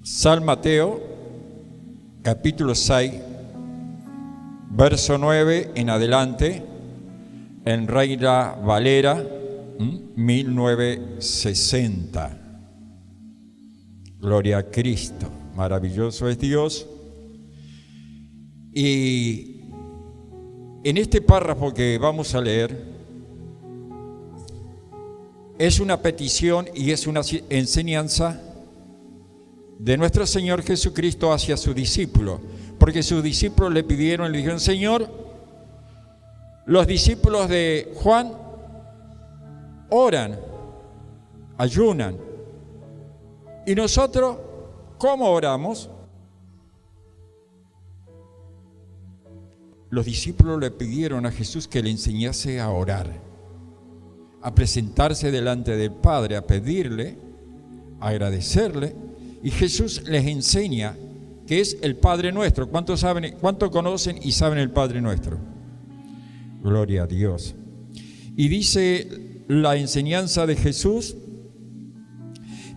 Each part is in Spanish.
San Mateo, capítulo 6, verso 9 en adelante, en Reina Valera, 1960. Gloria a Cristo, maravilloso es Dios. Y en este párrafo que vamos a leer, es una petición y es una enseñanza de nuestro Señor Jesucristo hacia su discípulo, porque sus discípulos le dijeron: Señor, los discípulos de Juan oran, ayunan, y nosotros, ¿cómo oramos? Los discípulos le pidieron a Jesús que le enseñase a orar, a presentarse delante del Padre, a pedirle, a agradecerle. Y Jesús les enseña que es el Padre Nuestro. ¿Cuántos saben, cuánto conocen y saben el Padre Nuestro? Gloria a Dios. Y dice la enseñanza de Jesús,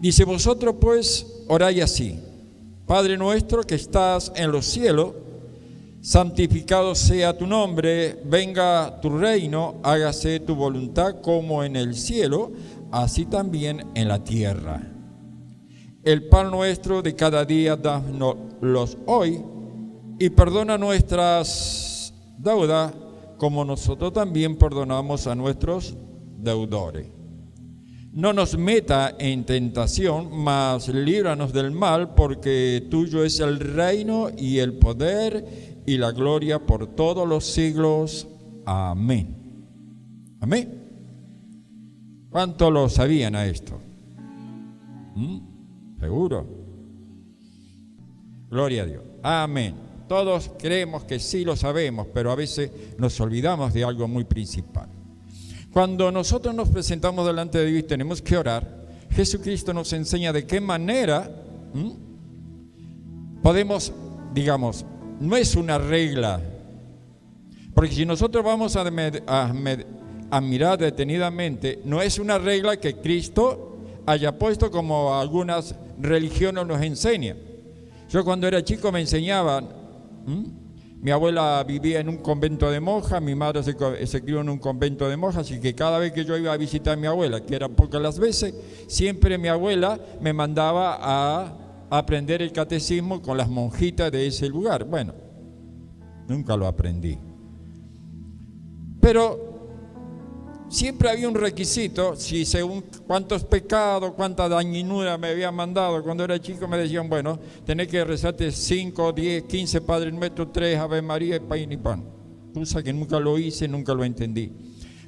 dice: vosotros pues oráis así: Padre nuestro que estás en los cielos, santificado sea tu nombre, venga tu reino, hágase tu voluntad como en el cielo, así también en la tierra. El pan nuestro de cada día danoslos hoy, y perdona nuestras deudas, como nosotros también perdonamos a nuestros deudores. No nos meta en tentación, mas líbranos del mal, porque tuyo es el reino y el poder y la gloria por todos los siglos. Amén. Amén. ¿Cuánto lo sabían a esto? ¿Seguro? Gloria a Dios. Amén. Todos creemos que sí lo sabemos, pero a veces nos olvidamos de algo muy principal. Cuando nosotros nos presentamos delante de Dios y tenemos que orar, Jesucristo nos enseña de qué manera podemos, digamos, no es una regla, porque si nosotros vamos a mirar detenidamente, no es una regla que Cristo haya puesto como algunas religiones nos enseñan. Yo cuando era chico me enseñaban, mi abuela vivía en un convento de monjas, mi madre se crió en un convento de monjas, así que cada vez que yo iba a visitar a mi abuela, que eran pocas las veces, siempre mi abuela me mandaba a aprender el catecismo con las monjitas de ese lugar. Bueno, nunca lo aprendí, pero siempre había un requisito. Si según cuántos pecados, cuánta dañinura me habían mandado cuando era chico, me decían: bueno, tenés que rezarte 5, 10, 15 Padre Nuestro, 3 Ave María y pan y pan. Cosa que nunca lo hice, nunca lo entendí.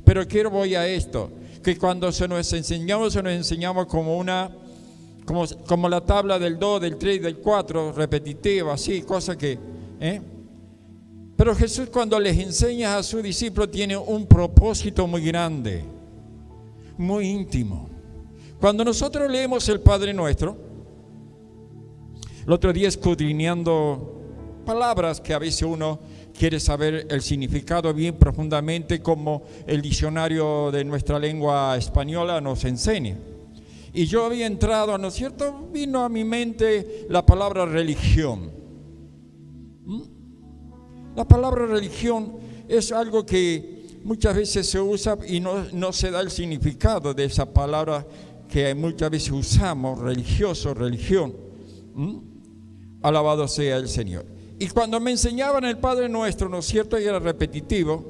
Pero voy a esto, que cuando se nos enseñamos como la tabla del 2, del 3, del 4, repetitiva, así, cosa que... Pero Jesús, cuando les enseña a sus discípulos, tiene un propósito muy grande, muy íntimo. Cuando nosotros leemos el Padre Nuestro, el otro día escudriñando palabras que a veces uno quiere saber el significado bien profundamente, como el diccionario de nuestra lengua española nos enseña. Y yo había entrado, ¿no es cierto? Vino a mi mente la palabra religión. La palabra religión es algo que muchas veces se usa y no se da el significado de esa palabra que muchas veces usamos, religioso, religión. Alabado sea el Señor. Y cuando me enseñaban el Padre Nuestro, ¿no es cierto? Y era repetitivo.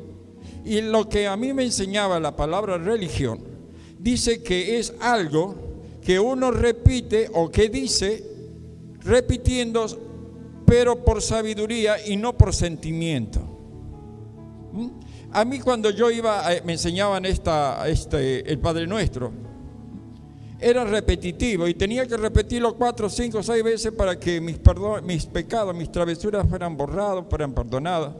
Y lo que a mí me enseñaba la palabra religión, dice que es algo que uno repite o que dice repitiendo, pero por sabiduría y no por sentimiento. A mí cuando yo me enseñaban el Padre Nuestro, era repetitivo y tenía que repetirlo 4, 5, 6 veces para que mis pecados, mis travesuras fueran borrados, fueran perdonadas.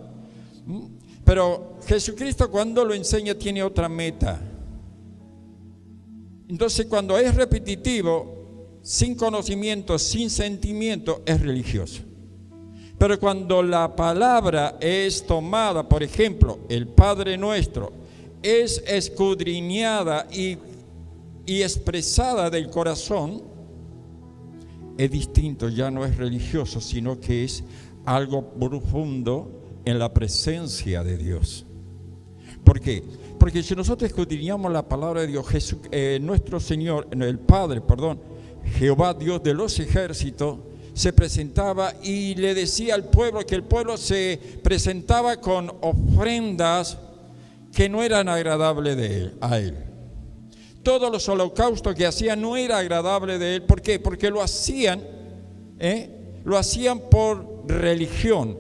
Pero Jesucristo, cuando lo enseña, tiene otra meta. Entonces, cuando es repetitivo, sin conocimiento, sin sentimiento, es religioso. Pero cuando la palabra es tomada, por ejemplo, el Padre Nuestro, es escudriñada y expresada del corazón, es distinto, ya no es religioso, sino que es algo profundo en la presencia de Dios. ¿Por qué? Porque si nosotros escudriñamos la palabra de Dios, nuestro Señor, el Padre, Jehová Dios de los ejércitos, se presentaba y le decía al pueblo que el pueblo se presentaba con ofrendas que no eran agradables a él. Todos los holocaustos que hacían no era agradable de él. ¿Por qué? Porque lo hacían por religión,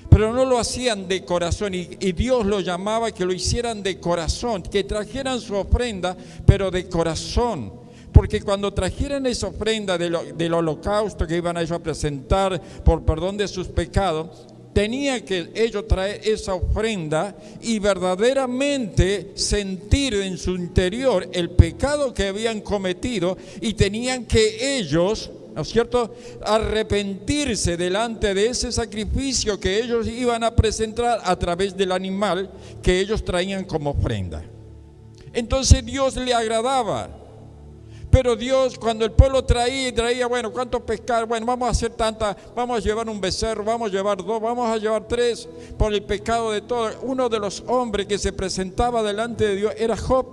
pero no lo hacían de corazón, y Dios lo llamaba que lo hicieran de corazón, que trajeran su ofrenda, pero de corazón. Porque cuando trajeran esa ofrenda del holocausto que iban a ellos a presentar por perdón de sus pecados, tenían que ellos traer esa ofrenda y verdaderamente sentir en su interior el pecado que habían cometido, y tenían que ellos, ¿no es cierto?, arrepentirse delante de ese sacrificio que ellos iban a presentar a través del animal que ellos traían como ofrenda. Entonces Dios le agradaba. Pero Dios, cuando el pueblo traía, bueno, ¿cuánto pescar? Bueno, vamos a hacer vamos a llevar un becerro, vamos a llevar 2, vamos a llevar 3 por el pecado de todos. Uno de los hombres que se presentaba delante de Dios era Job.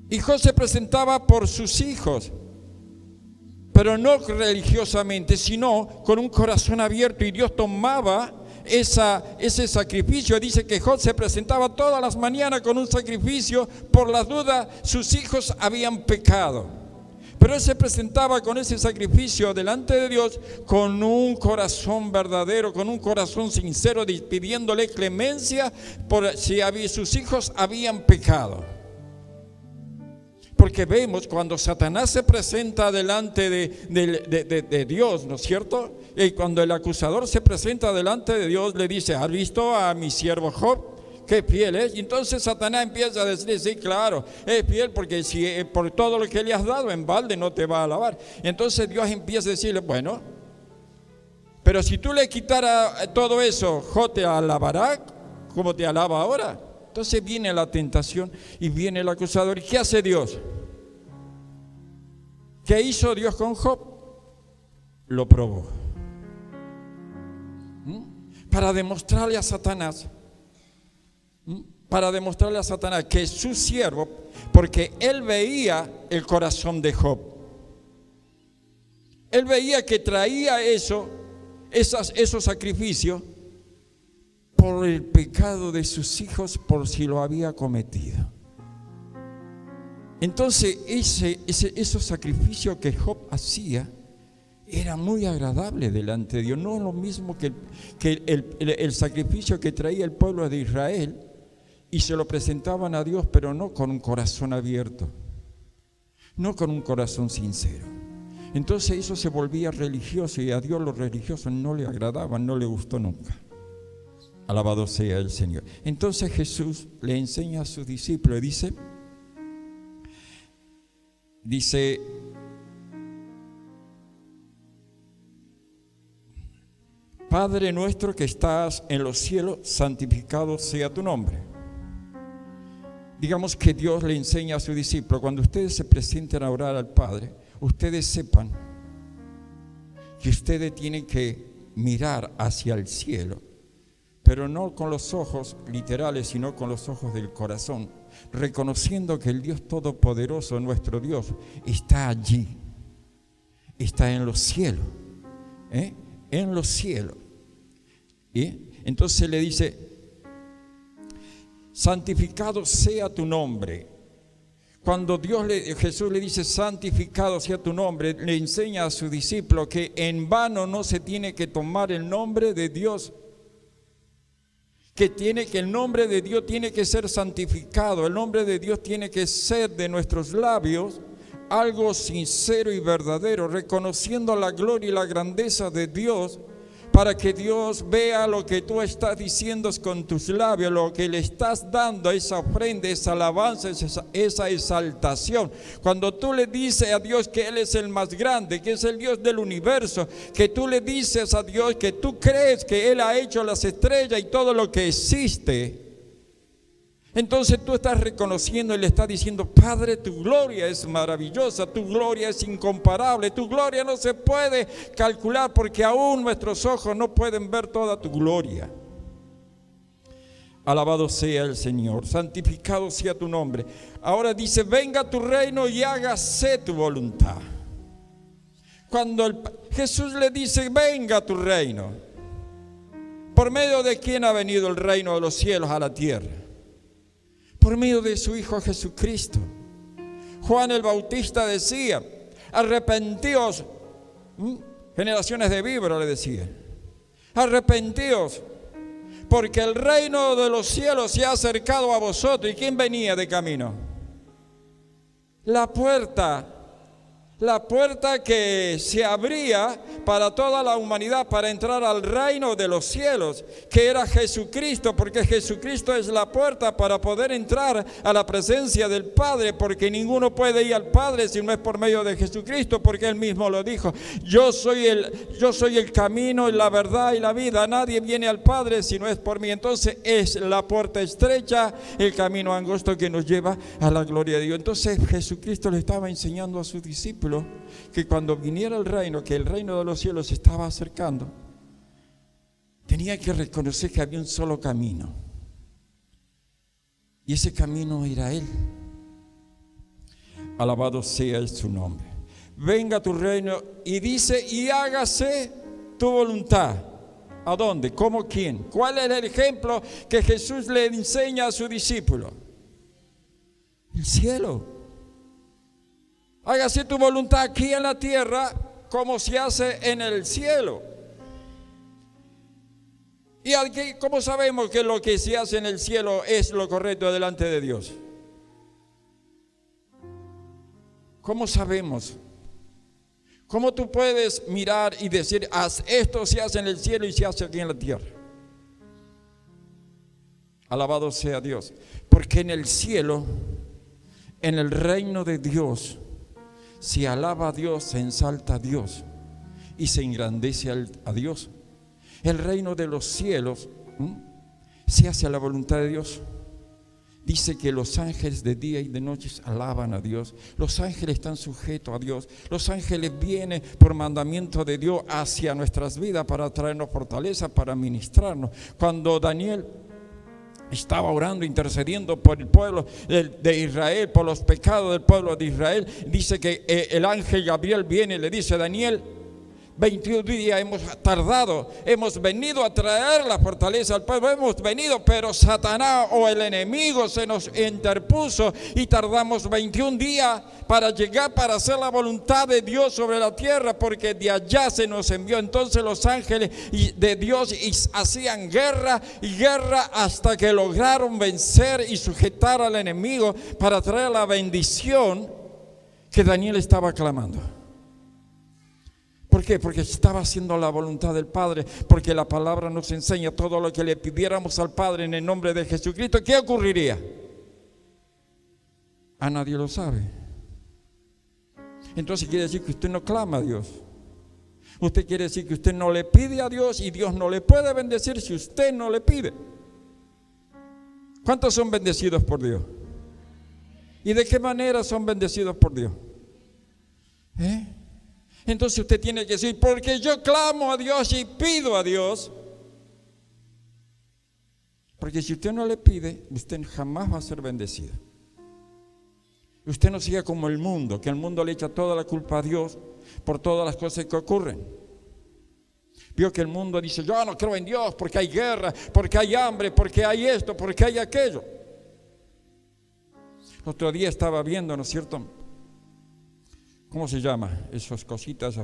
Y Job se presentaba por sus hijos, pero no religiosamente, sino con un corazón abierto, y Dios tomaba ese sacrificio. Dice que Job se presentaba todas las mañanas con un sacrificio. Por las dudas, sus hijos habían pecado, pero él se presentaba con ese sacrificio delante de Dios con un corazón verdadero, con un corazón sincero, pidiéndole clemencia por si sus hijos habían pecado. Porque vemos cuando Satanás se presenta delante de Dios, ¿no es cierto? Y cuando el acusador se presenta delante de Dios, le dice: ¿has visto a mi siervo Job? ¿Qué fiel es? Y entonces Satanás empieza a decir: sí, claro, es fiel, porque si por todo lo que le has dado en balde no te va a alabar. Y entonces Dios empieza a decirle: bueno, pero si tú le quitaras todo eso, ¿Job te alabará como te alaba ahora? Entonces viene la tentación y viene el acusador. ¿Y qué hace Dios? ¿Qué hizo Dios con Job? Lo probó. Para demostrarle a Satanás, que es su siervo, porque él veía el corazón de Job. Él veía que traía esos sacrificios por el pecado de sus hijos, por si lo había cometido. Entonces esos sacrificios que Job hacía era muy agradable delante de Dios. No es lo mismo que el sacrificio que traía el pueblo de Israel, y se lo presentaban a Dios, pero no con un corazón abierto, no con un corazón sincero. Entonces eso se volvía religioso, y a Dios los religiosos no le agradaban, no le gustó nunca. Alabado sea el Señor. Entonces Jesús le enseña a sus discípulos y dice: Padre nuestro que estás en los cielos, santificado sea tu nombre. Digamos que Dios le enseña a sus discípulos: cuando ustedes se presenten a orar al Padre, ustedes sepan que ustedes tienen que mirar hacia el cielo, pero no con los ojos literales, sino con los ojos del corazón, reconociendo que el Dios Todopoderoso, nuestro Dios, está allí, está en los cielos, en los cielos. ¿Y? Entonces le dice: santificado sea tu nombre. Cuando Jesús le dice santificado sea tu nombre, le enseña a su discípulo que en vano no se tiene que tomar el nombre de Dios, que el nombre de Dios tiene que ser santificado. El nombre de Dios tiene que ser de nuestros labios algo sincero y verdadero, reconociendo la gloria y la grandeza de Dios, para que Dios vea lo que tú estás diciendo con tus labios, lo que le estás dando, esa ofrenda, esa alabanza, esa exaltación. Cuando tú le dices a Dios que Él es el más grande, que es el Dios del universo, que tú le dices a Dios que tú crees que Él ha hecho las estrellas y todo lo que existe, Entonces tú estás reconociendo y le estás diciendo: Padre, tu gloria es maravillosa, tu gloria es incomparable, tu gloria no se puede calcular, porque aún nuestros ojos no pueden ver toda tu gloria. Alabado sea el Señor, santificado sea tu nombre. Ahora dice: venga tu reino y hágase tu voluntad. Cuando Jesús le dice: venga tu reino, ¿por medio de quién ha venido el reino de los cielos a la tierra? Por medio de su Hijo Jesucristo. Juan el Bautista decía: arrepentíos, generaciones de víboras le decía, arrepentíos, porque el reino de los cielos se ha acercado a vosotros. ¿Y quién venía de camino? La puerta que se abría para toda la humanidad para entrar al reino de los cielos, que era Jesucristo, porque Jesucristo es la puerta para poder entrar a la presencia del Padre, porque ninguno puede ir al Padre si no es por medio de Jesucristo, porque Él mismo lo dijo: yo soy el camino y la verdad y la vida, nadie viene al Padre si no es por mí. Entonces es la puerta estrecha, el camino angosto que nos lleva a la gloria de Dios. Entonces Jesucristo le estaba enseñando a sus discípulos que cuando viniera el reino, que el reino de los cielos se estaba acercando, tenía que reconocer que había un solo camino, y ese camino era Él. Alabado sea su nombre. Venga tu reino, y dice: y hágase tu voluntad. ¿A dónde? ¿Cómo? ¿Quién? ¿Cuál es el ejemplo que Jesús le enseña a su discípulo? El cielo. Hágase tu voluntad aquí en la tierra como se hace en el cielo. ¿Y aquí, cómo sabemos que lo que se hace en el cielo es lo correcto delante de Dios? ¿Cómo sabemos? ¿Cómo tú puedes mirar y decir: esto se hace en el cielo y se hace aquí en la tierra? Alabado sea Dios. Porque en el cielo, en el reino de Dios, se alaba a Dios, se ensalta a Dios y se engrandece a Dios. El reino de los cielos se hace a la voluntad de Dios. Dice que los ángeles de día y de noche alaban a Dios. Los ángeles están sujetos a Dios. Los ángeles vienen por mandamiento de Dios hacia nuestras vidas para traernos fortaleza, para ministrarnos. Cuando Daniel estaba orando, intercediendo por el pueblo de Israel, por los pecados del pueblo de Israel, dice que el ángel Gabriel viene y le dice: Daniel, 21 días hemos tardado, hemos venido a traer la fortaleza al pueblo, hemos venido, pero Satanás o el enemigo se nos interpuso y tardamos 21 días para llegar, para hacer la voluntad de Dios sobre la tierra, porque de allá se nos envió. Entonces los ángeles de Dios hacían guerra y guerra hasta que lograron vencer y sujetar al enemigo para traer la bendición que Daniel estaba clamando. ¿Por qué? Porque estaba haciendo la voluntad del Padre, porque la palabra nos enseña todo lo que le pidiéramos al Padre en el nombre de Jesucristo. ¿Qué ocurriría? A nadie lo sabe. Entonces quiere decir que usted no clama a Dios. Usted quiere decir que usted no le pide a Dios, y Dios no le puede bendecir si usted no le pide. ¿Cuántos son bendecidos por Dios? ¿Y de qué manera son bendecidos por Dios? Entonces usted tiene que decir: porque yo clamo a Dios y pido a Dios. Porque si usted no le pide, usted jamás va a ser bendecido. Usted no siga como el mundo, que el mundo le echa toda la culpa a Dios por todas las cosas que ocurren. Vio que el mundo dice: yo no creo en Dios porque hay guerra, porque hay hambre, porque hay esto, porque hay aquello. Otro día estaba viendo, ¿no es cierto? ¿Cómo se llama? Esas cositas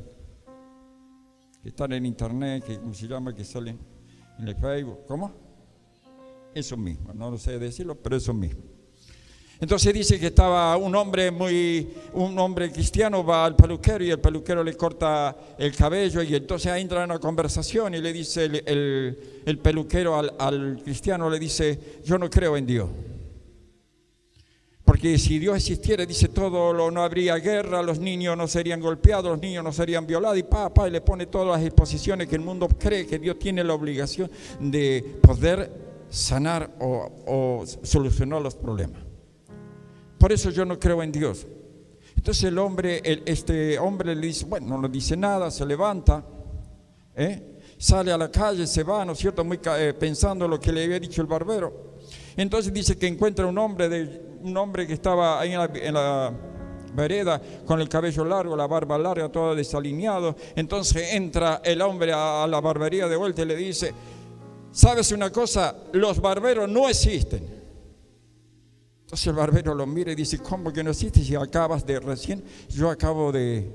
que están en internet, que ¿cómo se llama? Que salen en el Facebook. ¿Cómo? Eso mismo, no lo sé decirlo, pero eso mismo. Entonces dice que estaba un hombre cristiano, va al peluquero y el peluquero le corta el cabello, y entonces entra en una conversación y le dice el peluquero al cristiano, le dice: yo no creo en Dios. Porque si Dios existiera, dice, no habría guerra, los niños no serían golpeados, los niños no serían violados, y le pone todas las exposiciones que el mundo cree que Dios tiene la obligación de poder sanar o solucionar los problemas. Por eso yo no creo en Dios. Entonces este hombre le dice, bueno, no le dice nada, se levanta, sale a la calle, se va, ¿no es cierto?, pensando lo que le había dicho el barbero. Entonces dice que encuentra un hombre que estaba ahí en la vereda con el cabello largo, la barba larga, todo desalineado. Entonces entra el hombre a la barbería de vuelta y le dice, ¿sabes una cosa? Los barberos no existen. Entonces el barbero lo mira y dice, ¿cómo que no existe? Si yo acabo de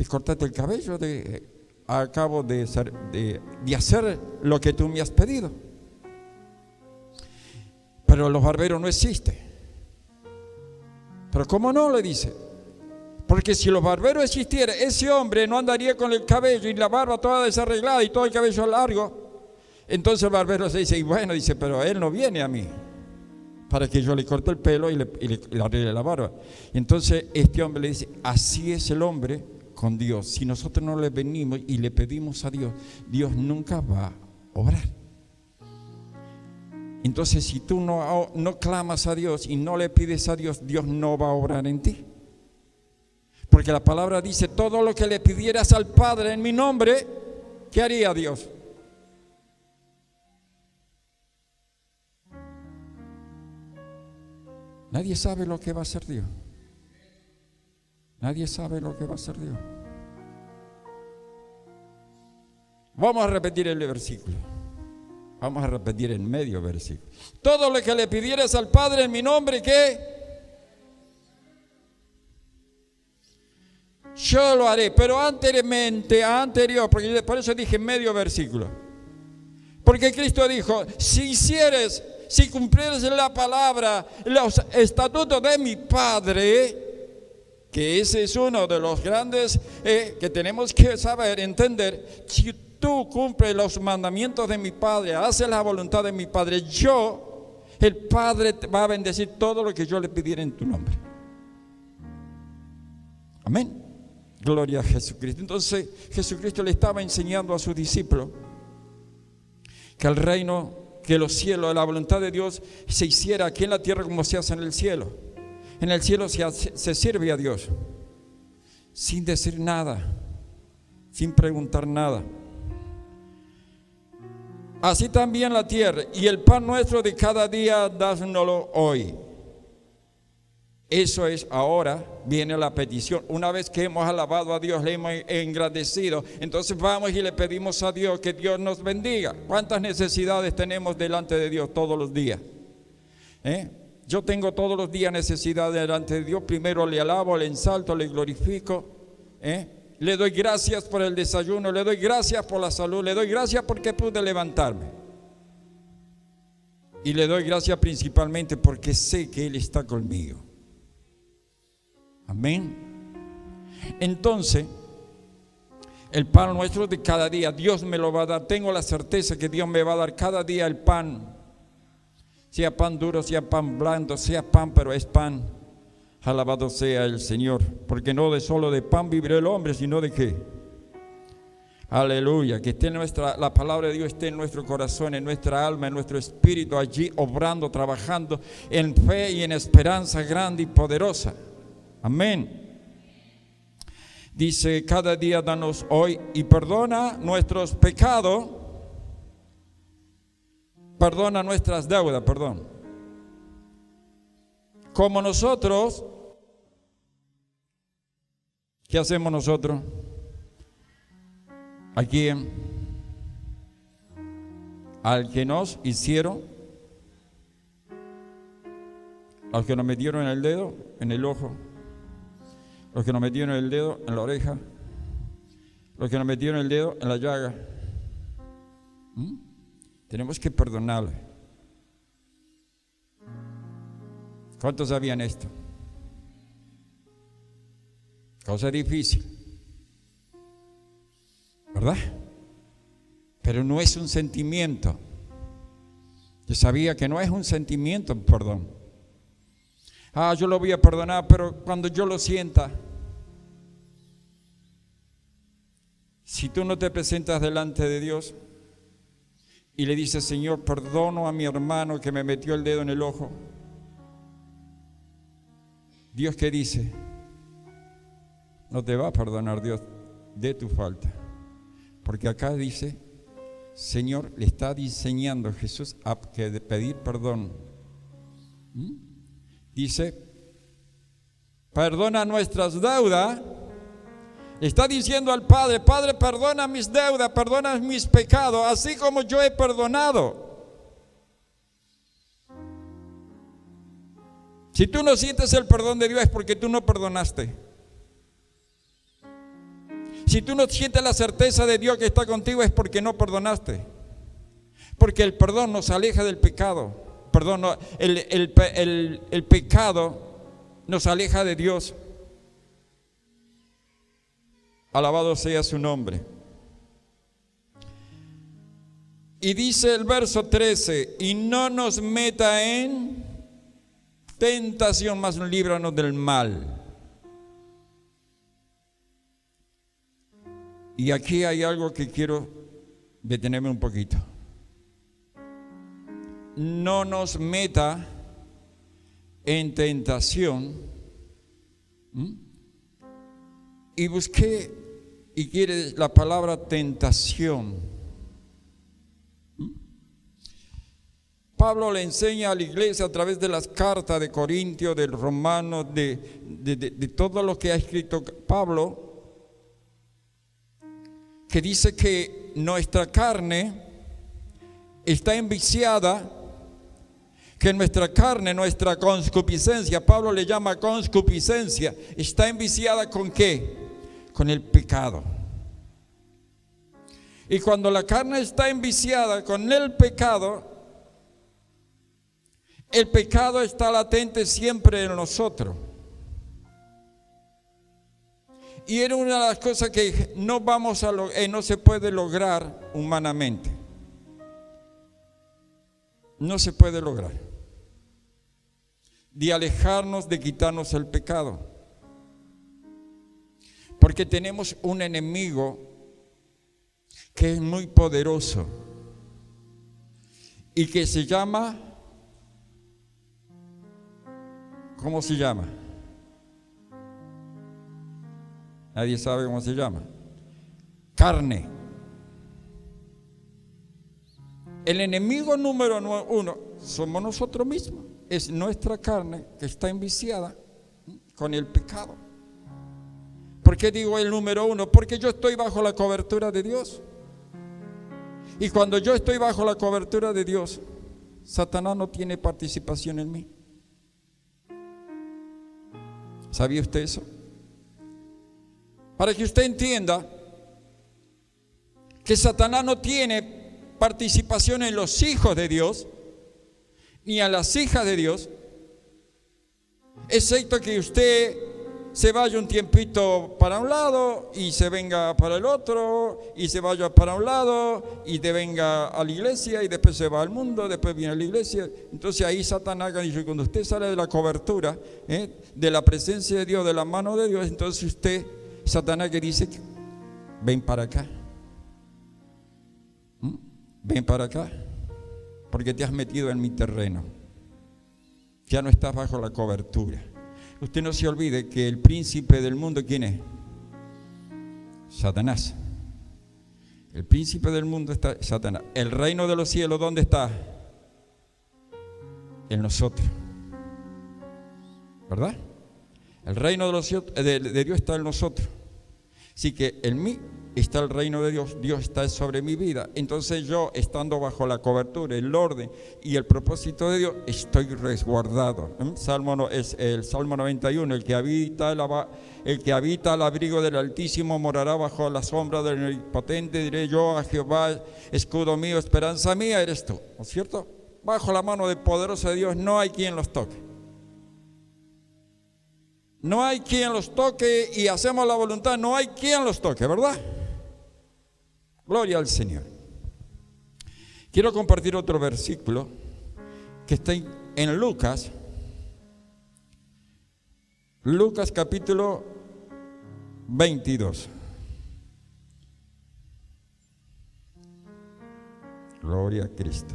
cortarte el cabello, acabo de hacer lo que tú me has pedido. Pero los barberos no existen. Pero ¿cómo no? Le dice. Porque si los barberos existieran, ese hombre no andaría con el cabello y la barba toda desarreglada y todo el cabello largo. Entonces el barbero se dice, y bueno, dice, pero él no viene a mí para que yo le corte el pelo y le arregle la barba. Y entonces este hombre le dice, así es el hombre con Dios. Si nosotros no le venimos y le pedimos a Dios, Dios nunca va a obrar. Entonces si tú no clamas a Dios y no le pides a Dios, Dios no va a obrar en ti. Porque la palabra dice, todo lo que le pidieras al Padre en mi nombre, ¿qué haría Dios? Nadie sabe lo que va a hacer Dios. Nadie sabe lo que va a hacer Dios. Vamos a repetir el versículo. Vamos a repetir el medio versículo. Todo lo que le pidieras al Padre en mi nombre, ¿qué? Yo lo haré. Pero anterior, porque por eso dije medio versículo. Porque Cristo dijo, si cumplieres la palabra, los estatutos de mi Padre, que ese es uno de los grandes que tenemos que saber, entender. Si tú cumples los mandamientos de mi Padre, haces la voluntad de mi Padre, el Padre te va a bendecir todo lo que yo le pidiera en tu nombre. Amén. Gloria a Jesucristo. Entonces Jesucristo le estaba enseñando a sus discípulos que el reino, que los cielos, la voluntad de Dios se hiciera aquí en la tierra como se hace en el cielo. En el cielo se sirve a Dios sin decir nada, sin preguntar nada. Así también la tierra, y el pan nuestro de cada día, dánoslo hoy. Eso es, ahora viene la petición. Una vez que hemos alabado a Dios, le hemos engrandecido, entonces vamos y le pedimos a Dios que Dios nos bendiga. ¿Cuántas necesidades tenemos delante de Dios todos los días? Yo tengo todos los días necesidad delante de Dios. Primero le alabo, le ensalto, le glorifico. Le doy gracias por el desayuno, le doy gracias por la salud, le doy gracias porque pude levantarme. Y le doy gracias principalmente porque sé que Él está conmigo. Amén. Entonces, el pan nuestro de cada día, Dios me lo va a dar. Tengo la certeza que Dios me va a dar cada día el pan. Sea pan duro, sea pan blando, sea pan, pero es pan. Alabado sea el Señor, porque no solo de pan vivirá el hombre, sino de ¿qué? Aleluya, que esté la palabra de Dios esté en nuestro corazón, en nuestra alma, en nuestro espíritu, allí obrando, trabajando en fe y en esperanza grande y poderosa. Amén. Dice, cada día danos hoy y perdona nuestros pecados, perdona nuestras deudas, como nosotros, ¿qué hacemos nosotros? ¿A quién? Al que nos hicieron, al que nos metieron el dedo en el ojo, los que nos metieron el dedo en la oreja, los que nos metieron el dedo en la llaga. Tenemos que perdonarle. ¿Cuántos sabían esto? Cosa difícil, ¿verdad? Pero no es un sentimiento. Yo sabía que no es un sentimiento, perdón. Yo lo voy a perdonar, pero cuando yo lo sienta. Si tú no te presentas delante de Dios y le dice: Señor, perdono a mi hermano que me metió el dedo en el ojo. ¿Dios qué dice? No te va a perdonar Dios de tu falta. Porque acá dice, Señor, le está diseñando a Jesús a pedir perdón. Dice, perdona nuestras deudas. Le está diciendo al Padre: Padre, perdona mis deudas, perdona mis pecados, así como yo he perdonado. Si tú no sientes el perdón de Dios es porque tú no perdonaste. Si tú no sientes la certeza de Dios que está contigo es porque no perdonaste. Porque el perdón nos aleja del pecado. Perdón, no, el pecado nos aleja de Dios. Alabado sea su nombre. Y dice el verso 13: y no nos meta en tentación, mas líbranos del mal. Y aquí hay algo que quiero detenerme un poquito. No nos meta en tentación. Y busqué, y quiere la palabra tentación. Pablo le enseña a la iglesia a través de las cartas de Corintios, del Romano, de todo lo que ha escrito Pablo, que dice que nuestra carne está enviciada, que nuestra carne, nuestra concupiscencia, Pablo le llama concupiscencia, está enviciada ¿con qué? Con el pecado. Y cuando la carne está enviciada con el pecado está latente siempre en nosotros. Y era una de las cosas que no se puede lograr humanamente. No se puede lograr. De alejarnos, de quitarnos el pecado. Porque tenemos un enemigo que es muy poderoso y que se llama, ¿cómo se llama? Nadie sabe cómo se llama. Carne. El enemigo número 1 somos nosotros mismos. Es nuestra carne que está enviciada con el pecado. ¿Por qué digo el número 1? Porque yo estoy bajo la cobertura de Dios. Y cuando yo estoy bajo la cobertura de Dios, Satanás no tiene participación en mí. ¿Sabía usted eso? Para que usted entienda que Satanás no tiene participación en los hijos de Dios, ni a las hijas de Dios, excepto que usted se vaya un tiempito para un lado y se venga para el otro, y se vaya para un lado y te venga a la iglesia y después se va al mundo, después viene a la iglesia. Entonces ahí Satanás dice: cuando usted sale de la cobertura, de la presencia de Dios, de la mano de Dios, entonces Satanás que dice: ven para acá, ven para acá, porque te has metido en mi terreno, ya no estás bajo la cobertura. Usted no se olvide que el príncipe del mundo, ¿quién es? Satanás. El príncipe del mundo está Satanás. El reino de los cielos, ¿dónde está? En nosotros, ¿verdad? El reino de los cielos, de Dios está en nosotros. Así que en mí está el reino de Dios, Dios está sobre mi vida. Entonces yo, estando bajo la cobertura, el orden y el propósito de Dios, estoy resguardado. Es el Salmo 91, el que habita al abrigo del Altísimo morará bajo la sombra del Omnipotente. Diré yo a Jehová, escudo mío, esperanza mía, eres tú. ¿No es cierto? Bajo la mano del poderoso de Dios no hay quien los toque. No hay quien los toque, y hacemos la voluntad, no hay quien los toque, ¿verdad? Gloria al Señor. Quiero compartir otro versículo que está en Lucas. Lucas capítulo 22. Gloria a Cristo.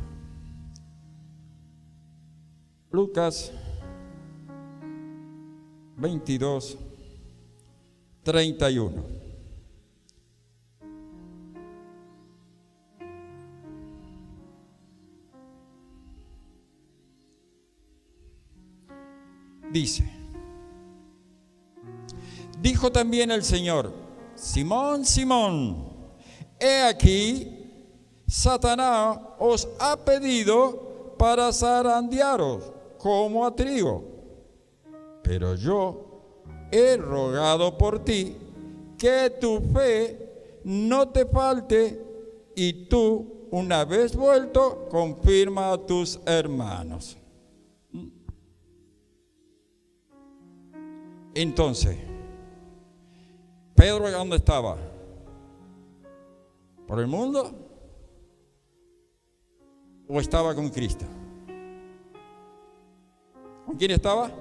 Lucas 22, 31. Dice: dijo también el Señor: Simón, Simón, he aquí, Satanás os ha pedido para zarandearos como a trigo, pero yo he rogado por ti que tu fe no te falte, y tú, una vez vuelto, confirma a tus hermanos. Entonces, ¿Pedro dónde estaba? ¿Por el mundo? ¿O estaba con Cristo? ¿Con quién estaba?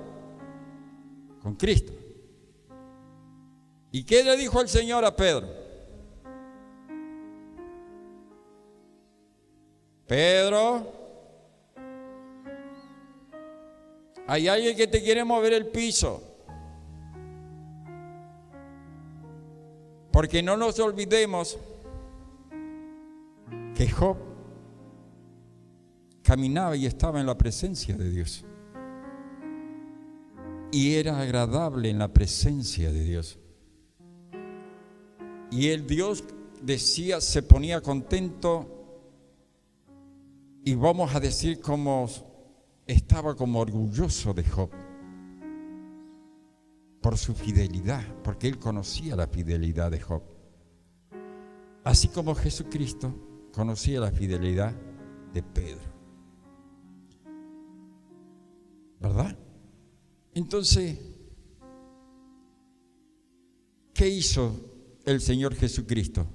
Con Cristo. ¿Y qué le dijo el Señor a Pedro? Pedro, hay alguien que te quiere mover el piso. Porque no nos olvidemos que Job caminaba y estaba en la presencia de Dios. Y era agradable en la presencia de Dios. Y el Dios decía, se ponía contento, y vamos a decir como estaba como orgulloso de Job por su fidelidad, porque él conocía la fidelidad de Job. Así como Jesucristo conocía la fidelidad de Pedro. ¿Verdad? Entonces, ¿qué hizo el Señor Jesucristo?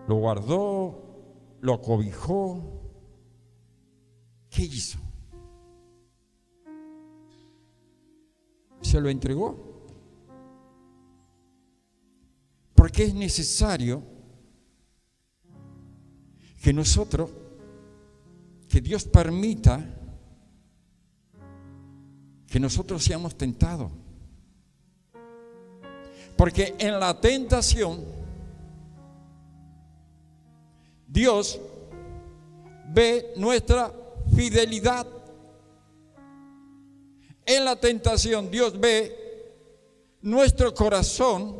Lo guardó, lo acobijó. ¿Qué hizo? Se lo entregó. Porque es necesario que nosotros, que Dios permita que nosotros seamos tentados. Porque en la tentación, Dios ve nuestra fidelidad. En la tentación, Dios ve nuestro corazón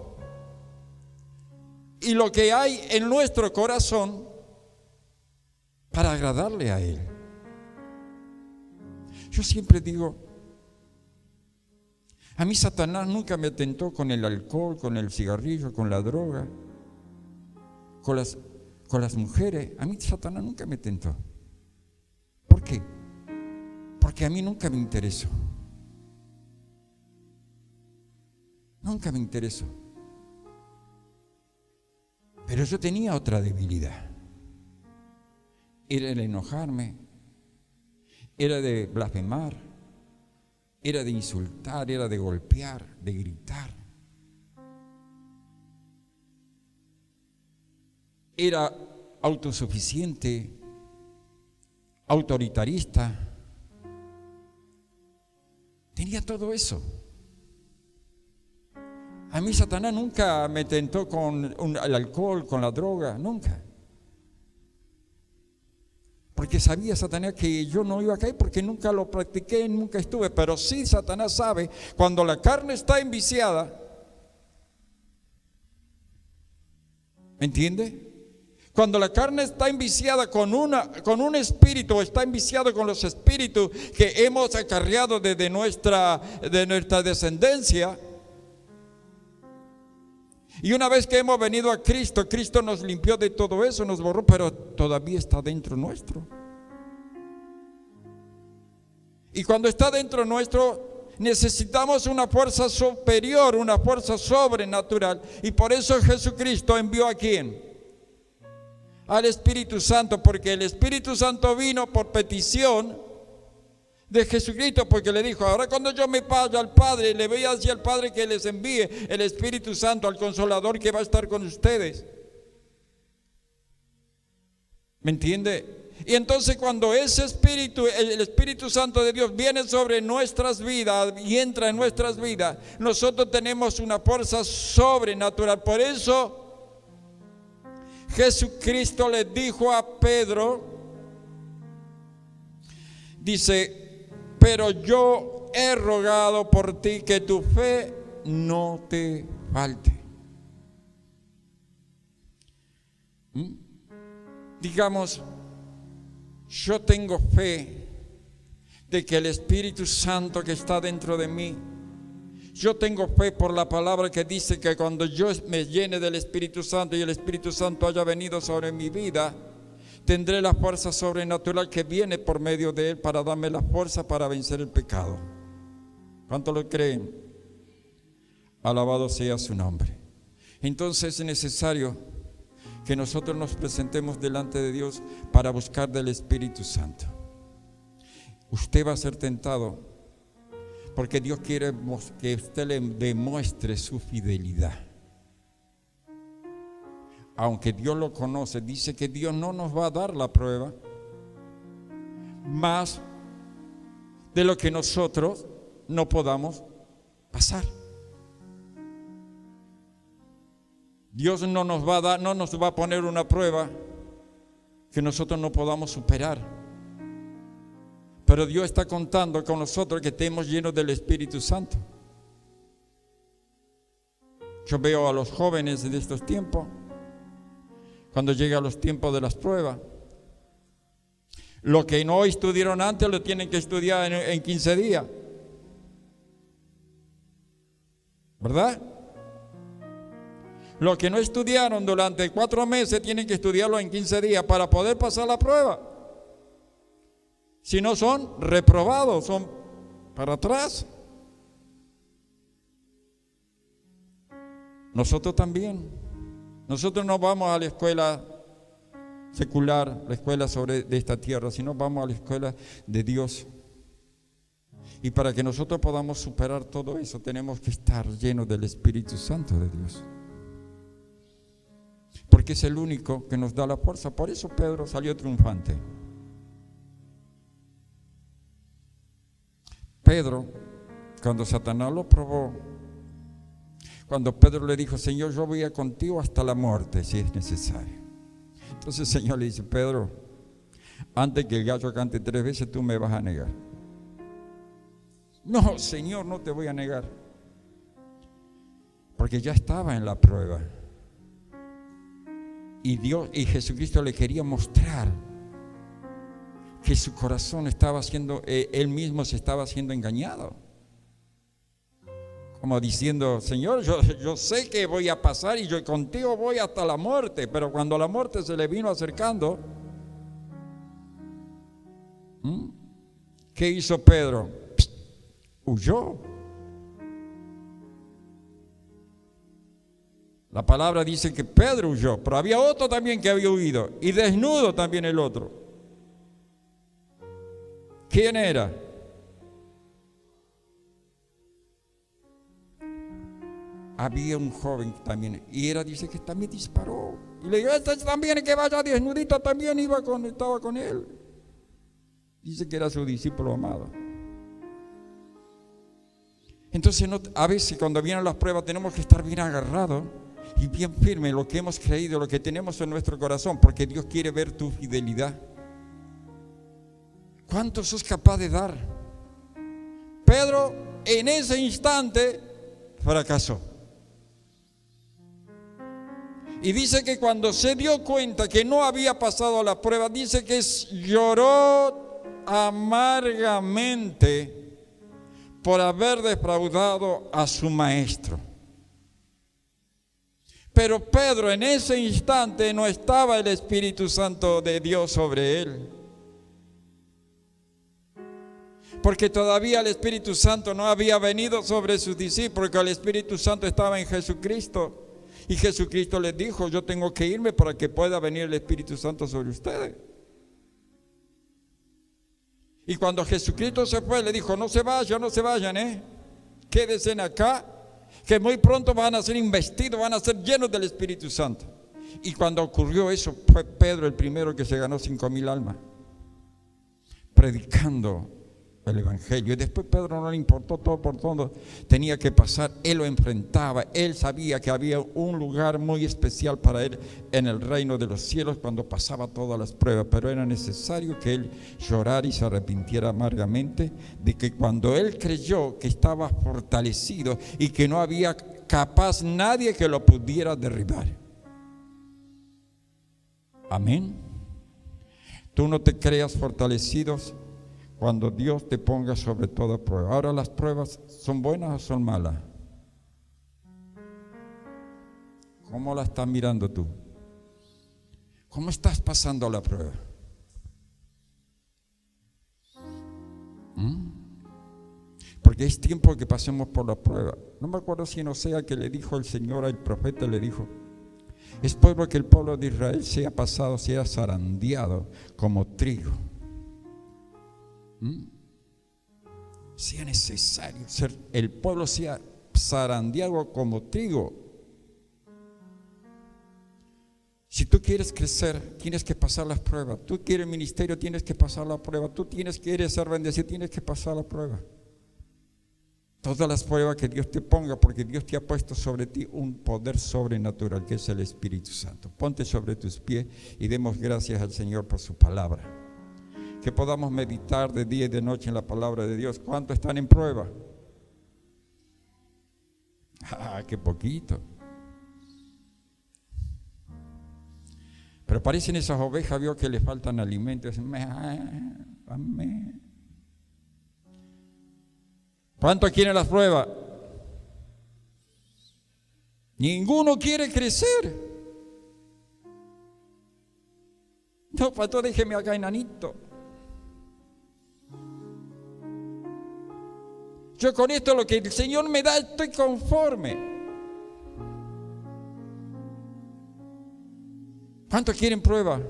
y lo que hay en nuestro corazón para agradarle a Él. Yo siempre digo, a mí Satanás nunca me tentó con el alcohol, con el cigarrillo, con la droga, con las mujeres. A mí Satanás nunca me tentó. ¿Por qué? Porque a mí nunca me interesó. Nunca me interesó. Pero yo tenía otra debilidad. Era el enojarme, era de blasfemar, era de insultar, era de golpear, de gritar. Era autosuficiente, autoritarista. Tenía todo eso. A mí Satanás nunca me tentó con el alcohol, con la droga, nunca. Porque sabía Satanás que yo no iba a caer porque nunca lo practiqué, nunca estuve. Pero sí Satanás sabe cuando la carne está enviciada. ¿Me entiende? Cuando la carne está enviciada con un espíritu, o está enviciado con los espíritus que hemos acarreado de nuestra descendencia. Y una vez que hemos venido a Cristo, Cristo nos limpió de todo eso, nos borró, pero todavía está dentro nuestro. Y cuando está dentro nuestro, necesitamos una fuerza superior, una fuerza sobrenatural. Y por eso Jesucristo envió ¿a quién? Al Espíritu Santo, porque el Espíritu Santo vino por petición de Jesucristo, porque le dijo, ahora cuando yo me vaya al Padre, le voy a decir al Padre que les envíe el Espíritu Santo, al Consolador que va a estar con ustedes. ¿Me entiende? Y entonces cuando ese Espíritu, el Espíritu Santo de Dios viene sobre nuestras vidas y entra en nuestras vidas, nosotros tenemos una fuerza sobrenatural. Por eso Jesucristo le dijo a Pedro, dice, pero yo he rogado por ti que tu fe no te falte. Digamos, yo tengo fe de que el Espíritu Santo que está dentro de mí, yo tengo fe por la palabra que dice que cuando yo me llene del Espíritu Santo y el Espíritu Santo haya venido sobre mi vida, tendré la fuerza sobrenatural que viene por medio de Él para darme la fuerza para vencer el pecado. ¿Cuántos lo creen? Alabado sea su nombre. Entonces es necesario que nosotros nos presentemos delante de Dios para buscar del Espíritu Santo. Usted va a ser tentado porque Dios quiere que usted le demuestre su fidelidad. Aunque Dios lo conoce, dice que Dios no nos va a dar la prueba más de lo que nosotros no podamos pasar. Dios no nos va a dar, no nos va a poner una prueba que nosotros no podamos superar. Pero Dios está contando con nosotros que estemos llenos del Espíritu Santo. Yo veo a los jóvenes de estos tiempos, cuando llegan los tiempos de las pruebas, lo que no estudiaron antes lo tienen que estudiar en 15 días. ¿Verdad? Lo que no estudiaron durante 4 meses tienen que estudiarlo en 15 días para poder pasar la prueba. Si no, son reprobados, son para atrás. Nosotros también. Nosotros no vamos a la escuela secular, la escuela de esta tierra, sino vamos a la escuela de Dios. Y para que nosotros podamos superar todo eso, tenemos que estar llenos del Espíritu Santo de Dios. Porque es el único que nos da la fuerza. Por eso Pedro salió triunfante. Pedro, cuando Satanás lo probó, cuando Pedro le dijo, Señor, yo voy a contigo hasta la muerte si es necesario. Entonces el Señor le dice, Pedro, antes que el gallo cante 3 veces tú me vas a negar. No, Señor, no te voy a negar. Porque ya estaba en la prueba. Y Dios y Jesucristo le quería mostrar que su corazón estaba siendo, él mismo se estaba siendo engañado. Como diciendo, Señor, yo sé que voy a pasar y yo contigo voy hasta la muerte. Pero cuando la muerte se le vino acercando, ¿qué hizo Pedro? Huyó. La palabra dice que Pedro huyó, pero había otro también que había huido, y desnudo también el otro. ¿Quién era? Había un joven también, y dice que también disparó. Y le dijo, este también que vaya desnudito también estaba con él. Dice que era su discípulo amado. Entonces a veces cuando vienen las pruebas tenemos que estar bien agarrados y bien firme en lo que hemos creído, lo que tenemos en nuestro corazón, porque Dios quiere ver tu fidelidad. ¿Cuánto sos capaz de dar? Pedro en ese instante fracasó. Y dice que cuando se dio cuenta que no había pasado la prueba, dice que lloró amargamente por haber defraudado a su maestro. Pero Pedro en ese instante no estaba el Espíritu Santo de Dios sobre él. Porque todavía el Espíritu Santo no había venido sobre sus discípulos, porque el Espíritu Santo estaba en Jesucristo. Y Jesucristo les dijo, yo tengo que irme para que pueda venir el Espíritu Santo sobre ustedes. Y cuando Jesucristo se fue, le dijo, no se vayan, quédense acá, que muy pronto van a ser investidos, van a ser llenos del Espíritu Santo. Y cuando ocurrió eso, fue Pedro el primero que se ganó 5,000 almas, predicando el Evangelio. Y después Pedro no le importó todo por todo, tenía que pasar, él lo enfrentaba, él sabía que había un lugar muy especial para él en el reino de los cielos cuando pasaba todas las pruebas, pero era necesario que él llorara y se arrepintiera amargamente de que cuando él creyó que estaba fortalecido y que no había capaz nadie que lo pudiera derribar. Amén. Tú no te creas fortalecidos cuando Dios te ponga sobre toda prueba. Ahora, ¿las pruebas son buenas o son malas? ¿Cómo la estás mirando tú? ¿Cómo estás pasando la prueba? Porque es tiempo que pasemos por la prueba. No me acuerdo si en Osea que le dijo el Señor al profeta, le dijo: es pueblo que el pueblo de Israel sea pasado, sea zarandeado como trigo. Sea necesario ser, el pueblo sea zarandeado como trigo. Si tú quieres crecer, tienes que pasar las pruebas. Tú quieres ministerio, tienes que pasar la prueba. Tú quieres ser bendecido, tienes que pasar la prueba. Todas las pruebas que Dios te ponga, porque Dios te ha puesto sobre ti un poder sobrenatural, que es el Espíritu Santo. Ponte sobre tus pies y demos gracias al Señor por su palabra. Que podamos meditar de día y de noche en la palabra de Dios. ¿Cuántos están en prueba? Qué poquito. Pero parecen esas ovejas, vio que les faltan alimentos. Amén. ¿Cuántos quieren las pruebas? Ninguno quiere crecer. No, pastor, déjeme acá enanito. Yo con esto, lo que el Señor me da, estoy conforme. ¿Cuántos quieren prueba?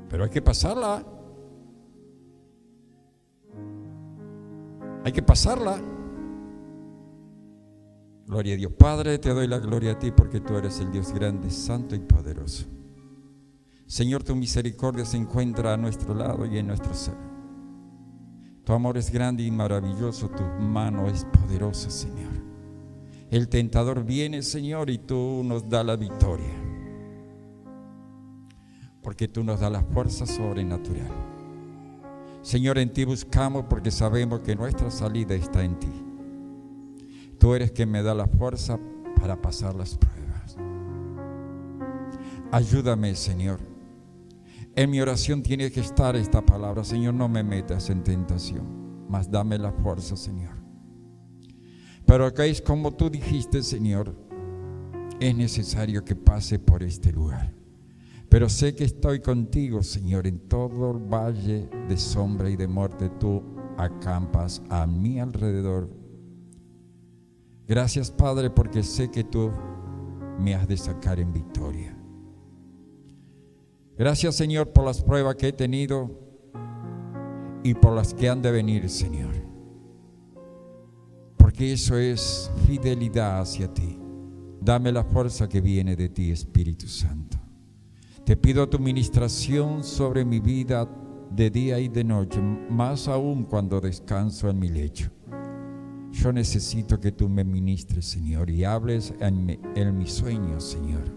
Pero hay que pasarla. Hay que pasarla. Gloria a Dios. Padre, te doy la gloria a ti porque tú eres el Dios grande, santo y poderoso. Señor, tu misericordia se encuentra a nuestro lado y en nuestro ser. Tu amor es grande y maravilloso, tu mano es poderosa, Señor. El tentador viene, Señor, y tú nos das la victoria. Porque tú nos das la fuerza sobrenatural. Señor, en ti buscamos porque sabemos que nuestra salida está en ti. Tú eres quien me da la fuerza para pasar las pruebas. Ayúdame, Señor. En mi oración tiene que estar esta palabra: Señor, no me metas en tentación, mas dame la fuerza, Señor. Pero acá es como tú dijiste, Señor, es necesario que pase por este lugar. Pero sé que estoy contigo, Señor, en todo el valle de sombra y de muerte. Tú acampas a mi alrededor. Gracias, Padre, porque sé que tú me has de sacar en victoria. Gracias, Señor, por las pruebas que he tenido y por las que han de venir, Señor. Porque eso es fidelidad hacia ti. Dame la fuerza que viene de ti, Espíritu Santo. Te pido tu ministración sobre mi vida de día y de noche, más aún cuando descanso en mi lecho. Yo necesito que tú me ministres, Señor, y hables en mis sueños, Señor.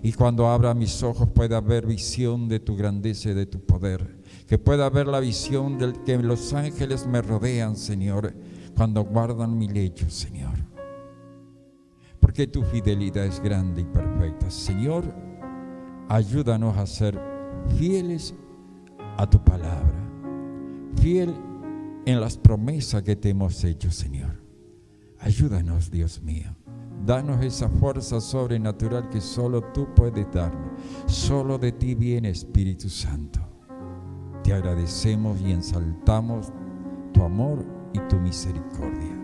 Y cuando abra mis ojos pueda haber visión de tu grandeza y de tu poder. Que pueda haber la visión de que los ángeles me rodean, Señor, cuando guardan mi lecho, Señor. Porque tu fidelidad es grande y perfecta. Señor, ayúdanos a ser fieles a tu palabra. Fiel en las promesas que te hemos hecho, Señor. Ayúdanos, Dios mío. Danos esa fuerza sobrenatural que solo tú puedes darnos. Solo de ti viene, Espíritu Santo. Te agradecemos y ensaltamos tu amor y tu misericordia.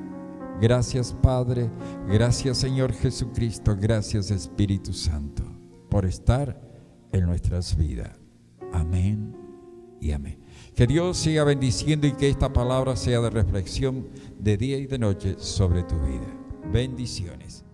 Gracias, Padre. Gracias, Señor Jesucristo. Gracias, Espíritu Santo, por estar en nuestras vidas. Amén y amén. Que Dios siga bendiciendo y que esta palabra sea de reflexión de día y de noche sobre tu vida. Bendiciones.